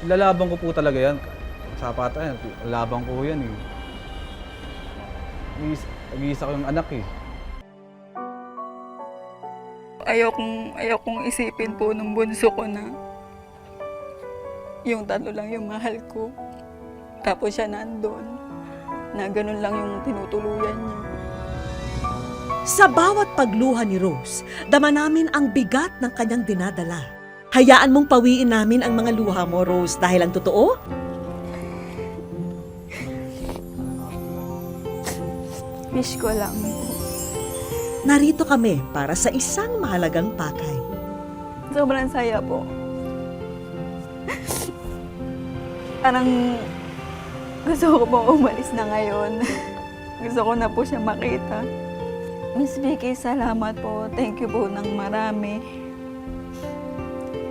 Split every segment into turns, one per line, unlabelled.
Lalaban ko po talaga yan. Sa patayan, laban ko yan eh. Nag-iisa ko yung anak eh.
Ayokong isipin po ng bunso ko na yung tatlo lang yung mahal ko. Tapos siya nandun, na ganun lang yung tinutuluyan niya.
Sa bawat pagluha ni Rose, dama namin ang bigat ng kanyang dinadala. Hayaan mong pawiin namin ang mga luha mo, Rose, dahil ang totoo,
Wish ko lang.
narito kami para sa isang mahalagang pakay.
Sobrang saya po. Parang gusto ko pong umalis na ngayon. Gusto ko na po siya makita. Miss Vicky, salamat po. Thank you po ng marami.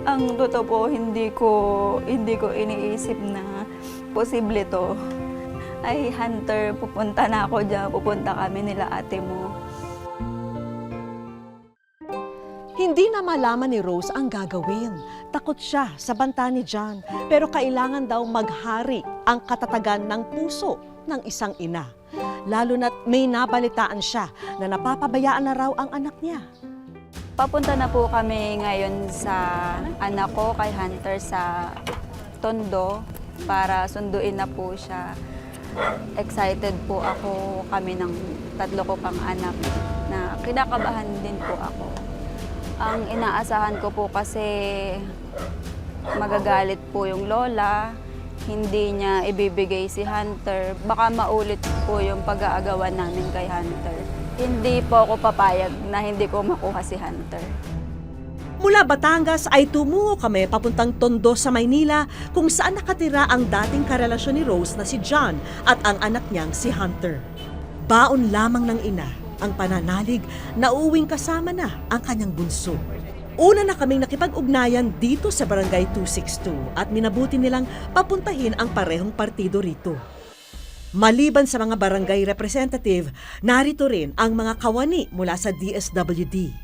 Ang totoo po, hindi ko iniisip na posible to. Ay, Hunter, pupunta na ako dyan. Pupunta kami nila ate mo.
Hindi na malaman ni Rose ang gagawin. Takot siya sa banta ni John, pero kailangan daw maghari ang katatagan ng puso ng isang ina. Lalo na't may nabalitaan siya na napapabayaan na raw ang anak niya.
Papunta na po kami ngayon sa anak ko, kay Hunter, sa Tondo para sunduin na po siya. Excited po ako, kami ng tatlo ko pang anak na kinakabahan din po ako. Ang inaasahan ko po kasi magagalit po yung lola, hindi niya ibibigay si Hunter. Baka maulit po yung pag-aagawan namin kay Hunter. Hindi po ako papayag na hindi ko makuha si Hunter.
Mula Batangas ay tumungo kami papuntang Tondo sa Maynila kung saan nakatira ang dating karelasyon ni Rose na si John at ang anak niyang si Hunter. Baon lamang ng ina ang pananalig na uuwing kasama na ang kanyang bunso. Una na kaming nakipag-ugnayan dito sa Barangay 262 at minabuti nilang papuntahin ang parehong partido rito. Maliban sa mga barangay representative, narito rin ang mga kawani mula sa DSWD.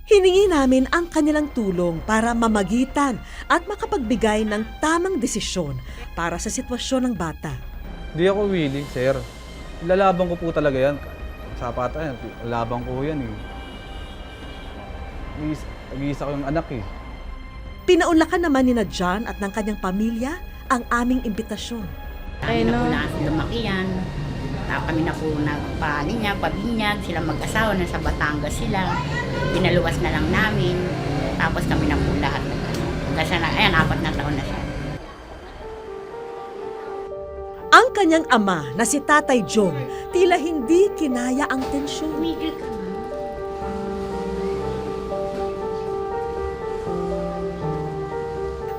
Hiningi namin ang kanilang tulong para mamagitan at makapagbigay ng tamang desisyon para sa sitwasyon ng bata.
Hindi ako willing, sir. Lalaban ko po talaga yan. Sa patayan, laban ko yan eh. Nag-iisa ko yung anak eh.
Pinaunlakan naman ni na John at ng kanyang pamilya ang aming imbitasyon.
Kami na po na lumaki yan. Kami na po nagpalinyag, pabinyag, sila mag-asawa, nasa Batangas sila. Pinaluwas na lang namin. Tapos kami na po lahat. Kasi ayan, 4 na taon na siya.
Ang kanyang ama na si Tatay Jong, tila hindi kinaya ang tensyon.
Tumigil ka na.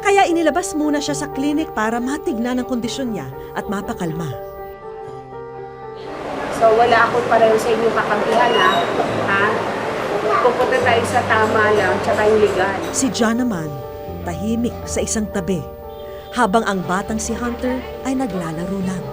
Kaya inilabas muna siya sa klinik para matignan ang kondisyon niya at mapakalma.
So wala ako pareho sa inyong kakampihan ha? Pupunta tayo sa tama lang, tsaka yung legal.
Si John naman, tahimik sa isang tabi, habang ang batang si Hunter ay naglalaro lang.